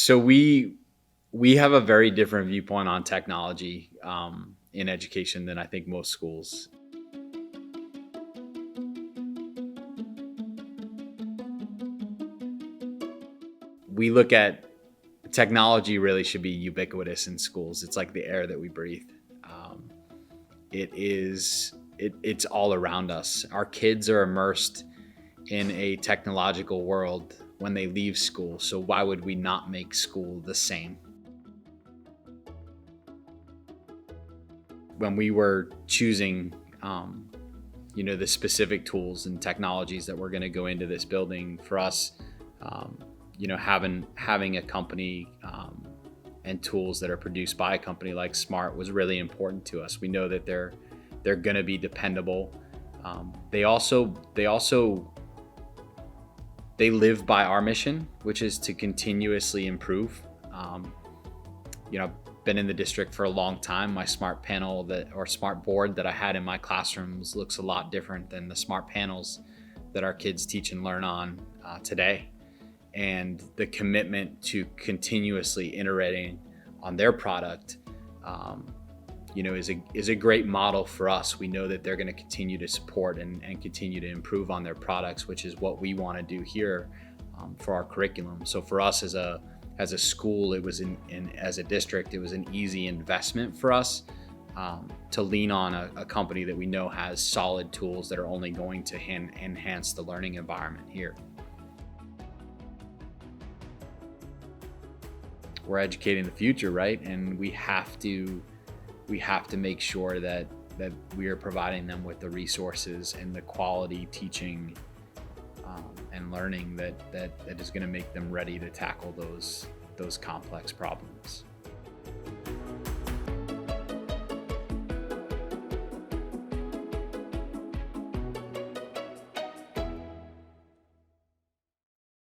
So we have a very different viewpoint on technology in education than I think most schools. We look at technology really should be ubiquitous in schools. It's like the air that we breathe. Um, it's all around us. Our kids are immersed in a technological world when they leave school. So why would we not make school the same? When we were choosing, the specific tools and technologies that we're going to go into this building for us, um, having a company and tools that are produced by a company like Smart was really important to us. We know that they're going to be dependable. They live by our mission, which is to continuously improve. Um, been in the district for a long time. My smart panel or smart board that I had in my classrooms looks a lot different than the smart panels that our kids teach and learn on today. And the commitment to continuously iterating on their product, is a great model for us. We know that they're going to continue to support and continue to improve on their products, which is what we want to do here for our curriculum. So for us as a school, it was as a district, it was an easy investment for us to lean on a company that we know has solid tools that are only going to enhance the learning environment here. We're educating the future, right? And we have to make sure that we are providing them with the resources and the quality teaching and learning that is going to make them ready to tackle those complex problems.